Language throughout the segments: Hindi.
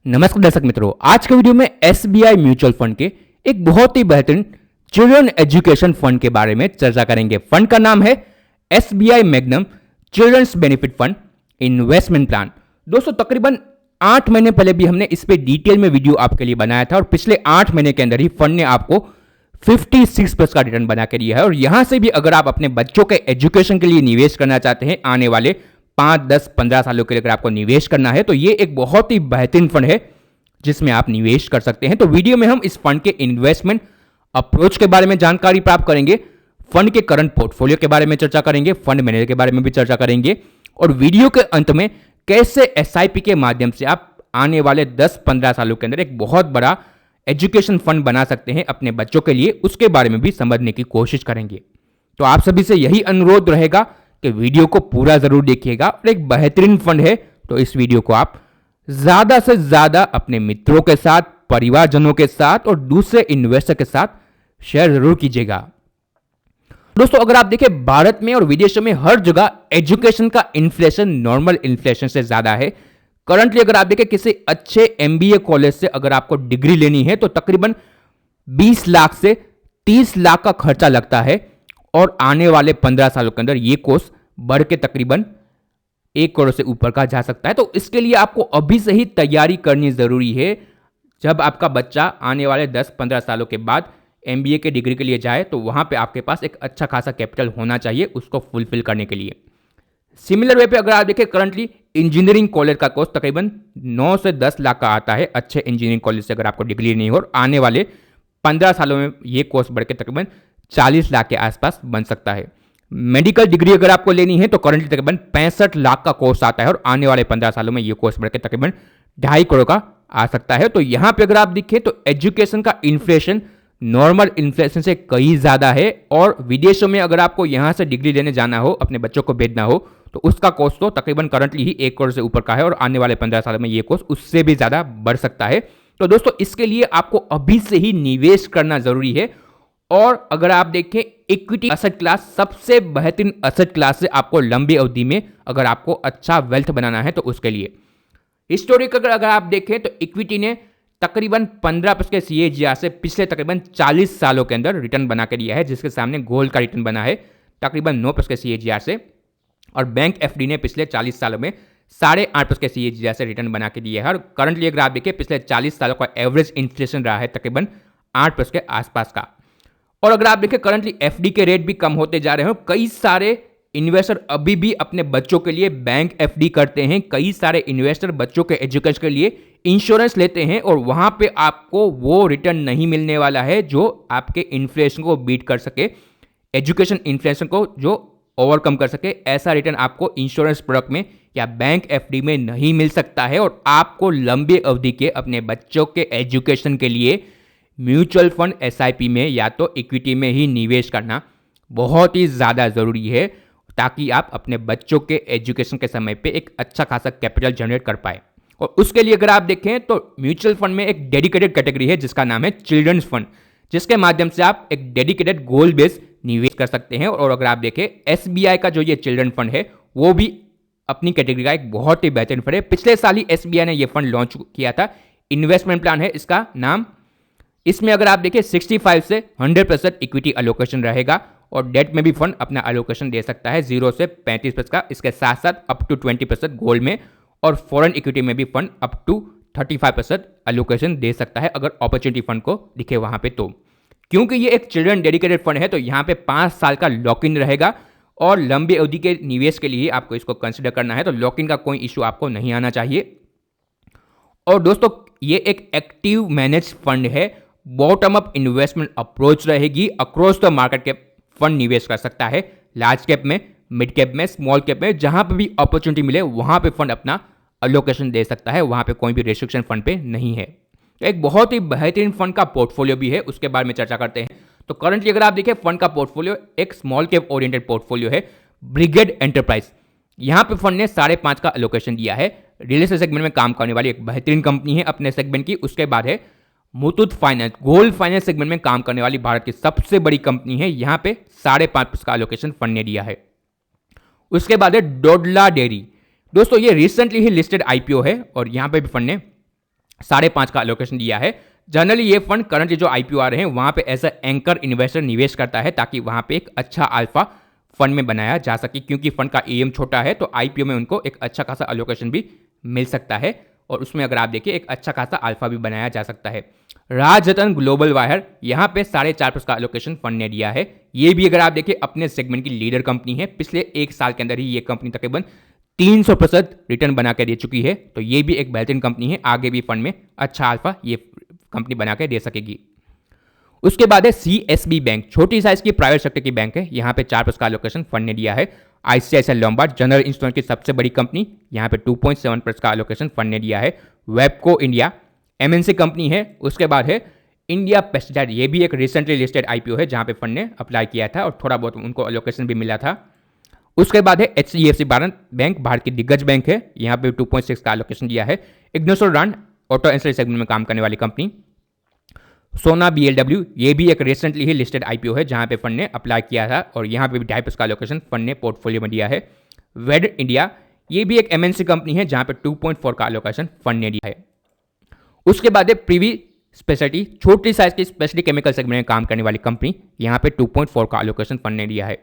नमस्कार दर्शक मित्रों, आज के वीडियो में एसबीआई म्यूचुअल फंड के एक बहुत ही बेहतरीन चिल्ड्रन एजुकेशन फंड के बारे में चर्चा करेंगे। फंड का नाम है SBI Magnum children's benefit fund investment plan. दोस्तों, तकरीबन 8 महीने पहले भी हमने इस पे डिटेल में वीडियो आपके लिए बनाया था और पिछले 8 महीने के अंदर ही फंड ने आपको 56+ का रिटर्न बना के दिया है। और यहां से भी अगर आप अपने बच्चों के एजुकेशन के लिए निवेश करना चाहते हैं, आने वाले 5, 10, 15 सालों के लिए अगर आपको निवेश करना है, तो ये एक बहुत ही बेहतरीन फंड है जिसमें आप निवेश कर सकते हैं। तो वीडियो में हम इस फंड के इन्वेस्टमेंट अप्रोच के बारे में जानकारी प्राप्त करेंगे, फंड के करंट पोर्टफोलियो के बारे में चर्चा करेंगे, फंड मैनेजर के बारे में भी चर्चा करेंगे और वीडियो के अंत में कैसे एसआईपी के माध्यम से आप आने वाले 10-15 सालों के अंदर एक बहुत बड़ा एजुकेशन फंड बना सकते हैं अपने बच्चों के लिए, उसके बारे में भी समझने की कोशिश करेंगे। तो आप सभी से यही अनुरोध रहेगा कि वीडियो को पूरा जरूर देखिएगा और एक बेहतरीन फंड है तो इस वीडियो को आप ज्यादा से ज्यादा अपने मित्रों के साथ, परिवारजनों के साथ और दूसरे इन्वेस्टर के साथ शेयर जरूर कीजिएगा। दोस्तों, अगर आप देखें भारत में और विदेशों में हर जगह एजुकेशन का इन्फ्लेशन नॉर्मल इन्फ्लेशन से ज्यादा है। करंटली अगर आप देखें किसी अच्छे एमबीए कॉलेज से अगर आपको डिग्री लेनी है तो तकरीबन 20 लाख से 30 लाख का खर्चा लगता है और आने वाले 15 सालों के अंदर ये कोर्स बढ़ के तकरीबन 1 करोड़ से ऊपर का जा सकता है। तो इसके लिए आपको अभी से ही तैयारी करनी जरूरी है। जब आपका बच्चा आने वाले 10-15 सालों के बाद एमबीए के डिग्री के लिए जाए तो वहां पे आपके पास एक अच्छा खासा कैपिटल होना चाहिए उसको फुलफिल करने के लिए। सिमिलर वे पे अगर आप देखें करंटली इंजीनियरिंग कॉलेज का कोर्स तकरीबन 9 से 10 लाख का आता है अच्छे इंजीनियरिंग कॉलेज से अगर आपको डिग्री नहीं हो, और आने वाले 15 सालों में ये कोर्स बढ़ के तकरीबन 40 लाख के आसपास बन सकता है। मेडिकल डिग्री अगर आपको लेनी है तो करंटली तकरीबन 65 लाख का कोर्स आता है और आने वाले 15 सालों में ये कोर्स बढ़ के तकरीबन 2.5 करोड़ का आ सकता है। तो यहां पे अगर आप देखें तो एजुकेशन का इन्फ्लेशन नॉर्मल इन्फ्लेशन से कहीं ज्यादा है और विदेशों में अगर आपको यहां से डिग्री लेने जाना हो, अपने बच्चों को भेजना हो, तो उसका कोर्स तो तकरीबन करंटली ही 1 करोड़ से ऊपर का है और आने वाले 15 सालों में ये कोर्स उससे भी ज्यादा बढ़ सकता है। तो दोस्तों, इसके लिए आपको अभी से ही निवेश करना जरूरी है। और अगर आप देखें इक्विटी असेट क्लास सबसे बेहतरीन असेट क्लास है आपको लंबी अवधि में अगर आपको अच्छा वेल्थ बनाना है तो उसके लिए। हिस्टोरिकल अगर आप देखें तो इक्विटी ने तकरीबन 15% के सीएजीआर से पिछले तकरीबन 40 सालों के अंदर रिटर्न बना के दिया है, जिसके सामने गोल्ड का रिटर्न बना है तकरीबन 9% के सीएजीआर से, और बैंक एफडी ने पिछले 40 सालों में 8.5% के सीएजीआर से रिटर्न बना के दिया है। और करंटली अगर आप देखें पिछले 40 सालों का एवरेज इन्फ्लेशन रहा है तकरीबन 8% के आसपास का। और अगर आप देखें करंटली एफडी के रेट भी कम होते जा रहे हैं। कई सारे इन्वेस्टर अभी भी अपने बच्चों के लिए बैंक एफडी करते हैं, कई सारे इन्वेस्टर बच्चों के एजुकेशन के लिए इंश्योरेंस लेते हैं और वहां पे आपको वो रिटर्न नहीं मिलने वाला है जो आपके इन्फ्लेशन को बीट कर सके, एजुकेशन इन्फ्लेशन को जो ओवरकम कर सके। ऐसा रिटर्न आपको इंश्योरेंस प्रोडक्ट में या बैंक एफडी में नहीं मिल सकता है। और आपको लंबी अवधि के अपने बच्चों के एजुकेशन के लिए म्यूचुअल फंड एसआईपी में या तो इक्विटी में ही निवेश करना बहुत ही ज़्यादा ज़रूरी है ताकि आप अपने बच्चों के एजुकेशन के समय पे एक अच्छा खासा कैपिटल जनरेट कर पाए। और उसके लिए अगर आप देखें तो म्यूचुअल फंड में एक डेडिकेटेड कैटेगरी है जिसका नाम है चिल्ड्रंस फंड, जिसके माध्यम से आप एक डेडिकेटेड गोल बेस्ड निवेश कर सकते हैं। और अगर आप देखें एसबीआई का जो ये चिल्ड्रन फंड है वो भी अपनी कैटेगरी का एक बहुत ही बेहतरीन फंड है। पिछले साल ही एसबीआई ने ये फंड लॉन्च किया था, इन्वेस्टमेंट प्लान है इसका नाम। इसमें अगर आप देखें 65 से 100% इक्विटी अलोकेशन रहेगा और डेट में भी फंड अपना अलोकेशन दे सकता है 0 से 35% का। इसके साथ साथ अप टू 20% गोल्ड में और फॉरेन इक्विटी में भी फंड अप टू 35% अलोकेशन दे सकता है अगर अपॉर्चुनिटी फंड को दिखे वहां पे। तो क्योंकि ये एक चिल्ड्रन डेडिकेटेड फंड है तो यहाँ पे 5 साल का लॉक इन रहेगा और लंबी अवधि के निवेश के लिए आपको इसको कंसिडर करना है, तो लॉक इन का कोई इश्यू आपको नहीं आना चाहिए। और दोस्तों, ये एक एक्टिव मैनेज फंड है, बॉटम अप इन्वेस्टमेंट अप्रोच रहेगी, अक्रॉस द मार्केट के फंड निवेश कर सकता है, लार्ज कैप में, मिड कैप में, स्मॉल कैप में, जहां पे भी अपॉर्चुनिटी मिले वहां पे फंड अपना अलोकेशन दे सकता है, वहां पे कोई भी रिस्ट्रिक्शन फंड पे नहीं है। एक बहुत ही बेहतरीन फंड का पोर्टफोलियो भी है, उसके बारे में चर्चा करते हैं। तो करंटली अगर आप देखें फंड का पोर्टफोलियो एक स्मॉल कैप ओरिएंटेड पोर्टफोलियो है, ब्रिगेड एंटरप्राइज। यहां पे फंड ने 5.5 का अलोकेशन दिया है। रियल एस्टेट सेगमेंट में काम करने वाली एक बेहतरीन कंपनी है अपने सेगमेंट की। उसके बाद है Muthoot finance, gold finance segment में काम करने वाली भारत की सबसे बड़ी कंपनी है, यहां पे 5.5% का अलोकेशन फंड ने दिया है। उसके बाद है डोडला डेयरी। दोस्तों ये रिसेंटली ही लिस्टेड आईपीओ है और यहां पे भी फंड ने 5.5 का एलोकेशन दिया है। जनरली ये फंड करंटली जो आईपीओ आ रहे हैं वहाँ पे एज अ एंकर इन्वेस्टर निवेश करता है ताकि वहाँ पे एक अच्छा अल्फा फंड में बनाया जा सके, क्योंकि फंड का एम छोटा है तो आईपीओ में उनको एक अच्छा खासा एलोकेशन भी मिल सकता है और उसमें अगर आप देखिए एक अच्छा खासा अल्फा भी बनाया जा सकता है। राजरतन ग्लोबल वायर यहाँ पे 4.5% का एलोकेशन फंड ने दिया है। ये भी अगर आप देखिए अपने सेगमेंट की लीडर कंपनी है, पिछले एक साल के अंदर ही ये कंपनी तकरीबन 300% रिटर्न बना के दे चुकी है, तो ये भी एक बेहतरीन कंपनी है, आगे भी फंड में अच्छा अल्फा ये कंपनी बना के दे सकेगी। उसके बाद है सीएसबी बैंक, छोटी साइज की प्राइवेट सेक्टर की बैंक है, यहाँ पे 4% का एलोकेशन फंड ने दिया है। आईसीआईसीआई लोम्बार्ड जनरल इंश्योरेंस की सबसे बड़ी कंपनी, यहाँ पे 2.7% का एलोकेशन फंड ने दिया है। वेबको इंडिया एमएनसी कंपनी है। उसके बाद है इंडिया पेस्टिसाइड, ये भी एक रिसेंटली लिस्टेड आईपीओ है जहाँ पे फंड ने अप्लाई किया था और थोड़ा बहुत उनको एलोकेशन भी मिला था। उसके बाद है एचडीएफसी बैंक, भारत की दिग्गज बैंक है, यहाँ पे 2.6 का एलोकेशन दिया है। Ignition brand auto insurance segment में काम करने वाली कंपनी। सोना बीएलडब्ल्यू, ये भी एक रिसेंटली ही लिस्टेड आईपीओ है जहाँ पे फंड ने अप्लाई किया था और यहाँ पे भी 2.5% का एलोकेशन फंड ने पोर्टफोलियो में दिया है। वेड इंडिया, ये भी एक एमएनसी कंपनी है जहाँ पे 2.4 का एलोकेशन फंड ने दिया है। उसके बाद है प्रीवी स्पेशलिटी, छोटी साइज की स्पेशलिटी केमिकल सेगमेंट में काम करने वाली कंपनी, यहाँ पे 2.4 का एलोकेशन फंड ने दिया है।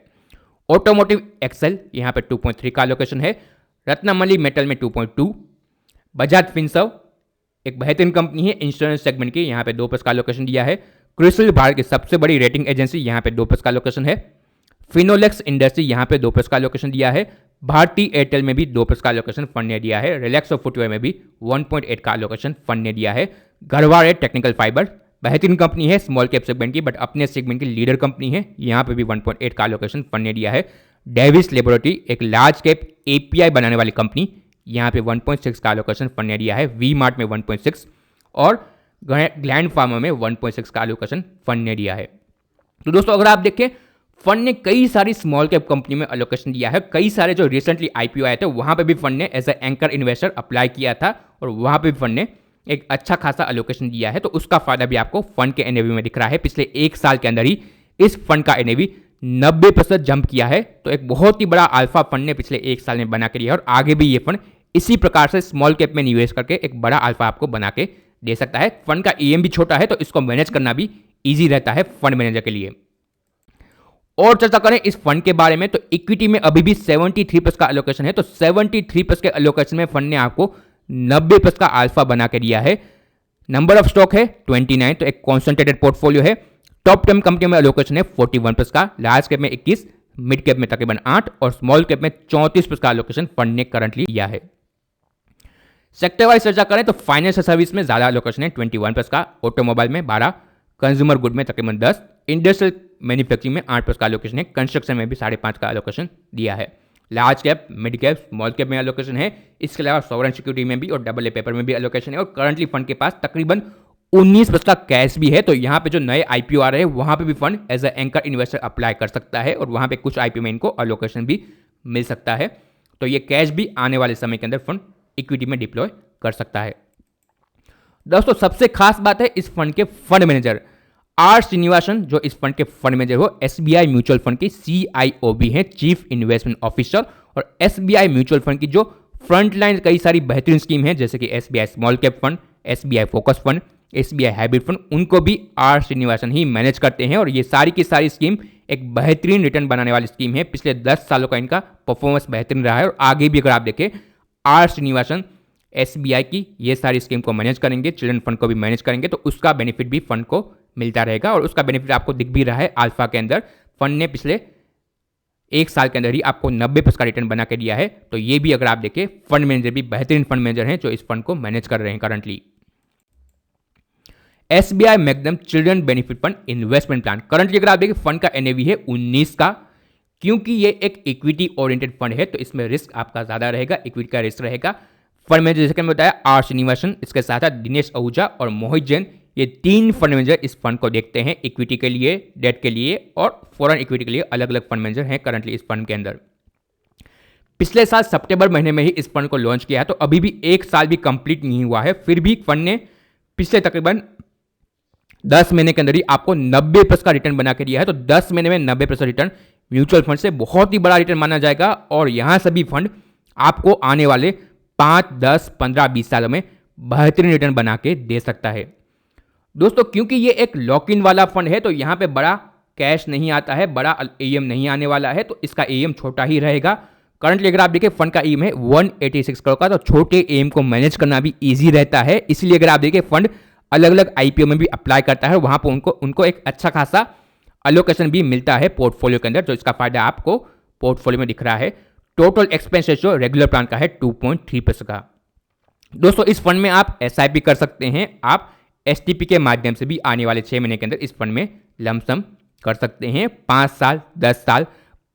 ऑटोमोटिव एक्सेल, यहाँ पे 2.3 का एलोकेशन है। रत्नमली मेटल में 2.2। बजाज फिनसर्व एक बेहतरीन कंपनी है इंश्योरेंस सेगमेंट की, यहाँ पे 2% का एलोकेशन दिया है। क्रिसिल भारत की सबसे बड़ी रेटिंग एजेंसी, यहाँ पे 2% का एलोकेशन है। फिनोलेक्स इंडस्ट्री, यहाँ पे 2% का एलोकेशन दिया है। भारती एयरटेल में भी 2% का एलोकेशन फंड ने दिया है। रिलैक्सो फुटवेयर में भी 1.8 का एलोकेशन फंड ने दिया है। गरवार टेक्निकल फाइबर, बेहतरीन कंपनी है स्मॉल कैप सेगमेंट की, बट अपने सेगमेंट की लीडर कंपनी है, यहाँ पे भी 1.8 का एलोकेशन फंड ने दिया है। डेविस लेबोरेटरी एक लार्ज कैप एपीआई बनाने वाली कंपनी, यहाँ पे 1.6 का एलोकेशन फंड ने दिया है। वी मार्ट में 1.6 और ग्लैंड फार्मा में 1.6 का एलोकेशन फंड ने दिया है। तो दोस्तों अगर आप देखें फंड ने कई सारी स्मॉल कैप कंपनी में एलोकेशन दिया है। कई सारे जो रिसेंटली आईपीओ आए थे वहां पे भी फंड ने as a anchor investor apply किया था और वहां पे भी फंड ने एक अच्छा खासा एलोकेशन दिया है, तो उसका फायदा भी आपको फंड के एनएवी में दिख रहा है। पिछले एक साल के अंदर ही इस फंड का एनएवी 90% जंप किया है, तो एक बहुत ही बड़ा अल्फा फंड ने पिछले एक साल में बना के दिया है और आगे भी ये फंड इसी प्रकार से स्मॉल कैप में निवेश करके एक बड़ा अल्फा आपको बना के दे सकता है। फंड का ईएम भी छोटा है तो इसको मैनेज करना भी ईजी रहता है फंड मैनेजर के लिए। और चर्चा करें इस फंड के बारे में तो इक्विटी में अभी भी 73% का एलोकेशन है, तो 73% के एलोकेशन में फंड ने आपको 90% का अल्फा बना के दिया है। नंबर ऑफ स्टॉक है 29, तो एक कॉन्सेंट्रेटेड पोर्टफोलियो है। टॉप 10 कंपनी में एलोकेशन है 41% का, लार्ज कैप में 21, मिड कैप में तकरीबन 8 और स्मॉल कैप में 34% का एलोकेशन फंड ने करंटली दिया है। सेक्टर वाइज चर्चा करें तो फाइनेंशियल सर्विस में ज्यादा एलोकेशन है 21% का, ऑटोमोबाइल में 12, कंज्यूमर गुड में तकरीबन 10, इंडस्ट्रियल मैन्युफैक्चरिंग में 8% का एलोकेशन है, कंस्ट्रक्शन में भी 5.5 का एलोकेशन दिया है। Large cap, mid cap, small cap में एलोकेशन है। इसके अलावा सॉवरेन सिक्योरिटी में भी और डबल ए पेपर में भी एलोकेशन है और करंटली फंड के पास तकरीबन 19% का कैश भी है। तो यहाँ पे जो नए आईपीओ आ रहे हैं वहाँ पे भी fund as a anchor investor apply कर सकता है और वहाँ पे कुछ आईपीओ में इनको एलोकेशन भी मिल सकता है। तो ये कैश भी आने वाले समय के अंदर फंड इक्विटी में डिप्लॉय कर सकता है। दोस्तों सबसे खास बात है इस फंड के फंड मैनेजर आर श्रीनिवासन, जो इस फंड के फंड मैनेजर हो एसबीआई म्यूचुअल फंड की सीआईओ भी है, चीफ इन्वेस्टमेंट ऑफिसर। और एसबीआई म्यूचुअल फंड की जो फ्रंट लाइन कई सारी बेहतरीन स्कीम है जैसे कि SBI small cap fund, SBI focus fund, SBI hybrid fund, उनको भी आर श्रीनिवासन ही मैनेज करते हैं और ये सारी की सारी स्कीम एक बेहतरीन रिटर्न बनाने वाली स्कीम है। पिछले 10 सालों का इनका परफॉर्मेंस बेहतरीन रहा है और आगे भी अगर आप देखें आर श्रीनिवासन एसबीआई की ये सारी स्कीम को मैनेज करेंगे, चिल्ड्रन फंड को भी मैनेज करेंगे, तो उसका बेनिफिट भी फंड को मिलता रहेगा और उसका बेनिफिट आपको दिख भी रहा है अल्फा के अंदर। फंड ने पिछले एक साल के अंदर ही आपको 90% का रिटर्न बना के दिया है। तो ये भी अगर आप देखें फंड मैनेजर भी बेहतरीन फंड मैनेजर हैं जो इस फंड को मैनेज कर रहे हैं currently. SBI magnum children benefit fund investment plan, currently अगर आप देखें फंड का एनएवी है 19 का। क्योंकि ये एक इक्विटी ओरिएंटेड फंड है तो इसमें रिस्क आपका ज्यादा रहेगा, इक्विटी का रिस्क रहेगा। फंड मैनेजर जैसे मैंने बताया आर श्रीनिवासन, इसके साथ साथ दिनेश आहूजा और मोहित जैन, ये 3 फंड मैनेजर इस फंड को देखते हैं इक्विटी के लिए, डेट के लिए और फॉरेन इक्विटी के लिए। अलग अलग फंड मैनेजर हैं करंटली इस फंड के अंदर। पिछले साल सितंबर महीने में ही इस फंड को लॉन्च किया है, तो अभी भी एक साल भी कंप्लीट नहीं हुआ है, फिर भी फंड ने पिछले तकरीबन 10 महीने के अंदर ही आपको 90% का रिटर्न बना के दिया है। तो 10 महीने में 90% रिटर्न म्यूचुअल फंड से बहुत ही बड़ा रिटर्न माना जाएगा और यहां सभी फंड आपको आने वाले 5, 10, 15, 20 सालों में बेहतरीन रिटर्न बना के दे सकता है। दोस्तों क्योंकि ये एक लॉक इन वाला फंड है तो यहाँ पे बड़ा कैश नहीं आता है, बड़ा एम नहीं आने वाला है, तो इसका एम छोटा ही रहेगा। करंटली अगर आप देखें फंड का एम है 186 करोड़ का, तो छोटे एम को मैनेज करना भी ईजी रहता है। इसलिए अगर आप देखें फंड अलग अलग आईपीओ में भी अप्लाई करता है, वहां पर उनको एक अच्छा खासा अलोकेशन भी मिलता है पोर्टफोलियो के अंदर, तो इसका फायदा आपको पोर्टफोलियो में दिख रहा है। Total expense ratio regular plan का है 2.3% का। दोस्तों इस फंड में आप एसआईपी कर सकते हैं, आप एसटीपी के माध्यम से भी आने वाले 6 महीने के अंदर इस फंड में लमसम कर सकते हैं। 5 साल, 10 साल,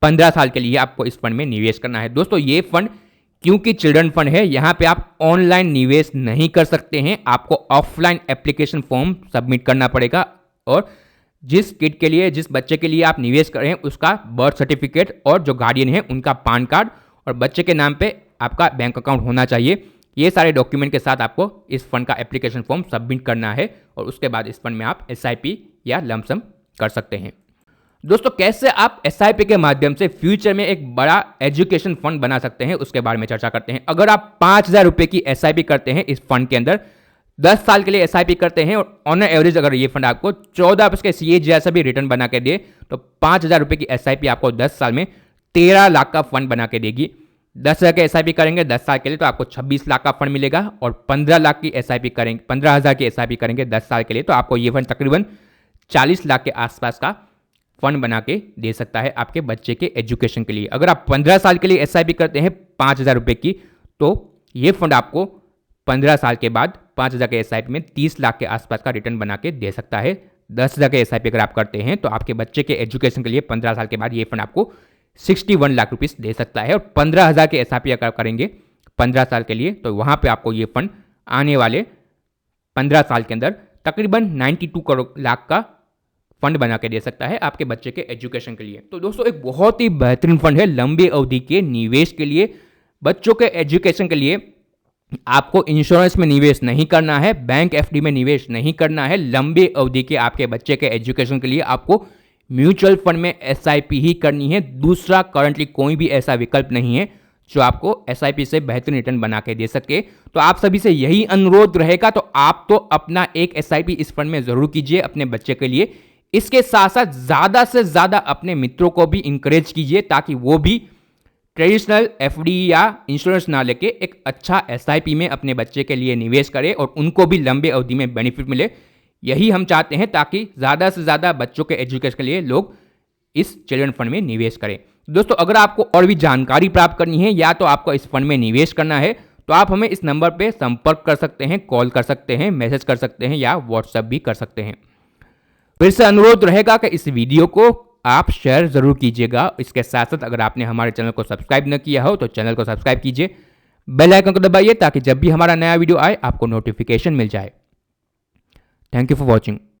15 साल के लिए आपको इस फंड में निवेश करना है। दोस्तों ये फंड क्योंकि चिल्ड्रन फंड है, यहाँ पे आप ऑनलाइन निवेश नहीं कर सकते हैं, आपको ऑफलाइन एप्लीकेशन फॉर्म सबमिट करना पड़ेगा, और जिस किड के लिए, जिस बच्चे के लिए आप निवेश कर रहे हैं उसका बर्थ सर्टिफिकेट और जो गार्डियन है उनका पान कार्ड और बच्चे के नाम पे आपका बैंक अकाउंट होना चाहिए। ये सारे डॉक्यूमेंट के साथ आपको इस फंड का एप्लीकेशन फॉर्म सबमिट करना है और उसके बाद इस फंड में आप एसआईपी या लमसम कर सकते हैं। दोस्तों कैसे आप एसआईपी के माध्यम से फ्यूचर में एक बड़ा एजुकेशन फंड बना सकते हैं उसके बारे में चर्चा करते हैं। अगर आप 5,000 रुपये की एसआईपी करते हैं इस फंड के अंदर, 10 साल के लिए एसआईपी करते हैं और ऑन एवरेज अगर ये फंड आपको 14% के सीए जैसा भी रिटर्न बना के दे, तो 5,000 रुपये की एसआईपी आपको 10 साल में 13 लाख का फंड बना के देगी। 10,000 के एसआईपी करेंगे 10 साल के लिए तो आपको 26 लाख का फंड मिलेगा, और 15 लाख की एसआईपी करेंगे, 15,000 की एसआईपी करेंगे 10 साल के लिए तो आपको ये फंड तकरीबन 40 लाख के आसपास का फंड बना के दे सकता है आपके बच्चे के एजुकेशन के लिए। अगर आप 15 साल के लिए एसआईपी करते हैं 5,000 रुपये की, तो ये फंड आपको 15 साल के बाद 5,000 के एसआईपी में 30 लाख के आसपास का रिटर्न बना के दे सकता है। 10,000 के एसआईपी अगर आप करते हैं तो आपके बच्चे के एजुकेशन के लिए 15 साल के बाद ये फंड आपको 61 लाख रुपीस दे सकता है। और 15,000 के एसआईपी अगर करेंगे 15 साल के लिए तो वहाँ पे आपको ये फंड आने वाले 15 साल के अंदर तकरीबन 92 करोड़ लाख का फंड बना के दे सकता है आपके बच्चे के एजुकेशन के लिए। तो दोस्तों एक बहुत ही बेहतरीन फंड है लंबी अवधि के निवेश के लिए, बच्चों के एजुकेशन के लिए। आपको इंश्योरेंस में निवेश नहीं करना है, बैंक एफडी में निवेश नहीं करना है, लंबी अवधि के आपके बच्चे के एजुकेशन के लिए आपको म्यूचुअल फंड में एसआईपी ही करनी है। दूसरा करंटली कोई भी ऐसा विकल्प नहीं है जो आपको एसआईपी से बेहतरीन रिटर्न बना के दे सके। तो आप सभी से यही अनुरोध रहेगा, तो आप तो अपना एक एसआईपी इस फंड में जरूर कीजिए अपने बच्चे के लिए। इसके साथ साथ ज़्यादा से ज़्यादा अपने मित्रों को भी इंकरेज कीजिए ताकि वो भी ट्रेडिशनल एफडी या इंश्योरेंस ना लेके एक अच्छा एसआईपी में अपने बच्चे के लिए निवेश करें और उनको भी लंबे अवधि में बेनिफिट मिले। यही हम चाहते हैं ताकि ज़्यादा से ज़्यादा बच्चों के एजुकेशन के लिए लोग इस चिल्ड्रन फंड में निवेश करें। दोस्तों अगर आपको और भी जानकारी प्राप्त करनी है या तो आपको इस फंड में निवेश करना है तो आप हमें इस नंबर पर संपर्क कर सकते हैं, कॉल कर सकते हैं, मैसेज कर सकते हैं या व्हाट्सएप भी कर सकते हैं। फिर से अनुरोध रहेगा कि इस वीडियो को आप शेयर जरूर कीजिएगा। इसके साथ साथ अगर आपने हमारे चैनल को सब्सक्राइब न किया हो तो चैनल को सब्सक्राइब कीजिए, बेल आइकन को दबाइए ताकि जब भी हमारा नया वीडियो आए आपको नोटिफिकेशन मिल जाए। Thank you for watching.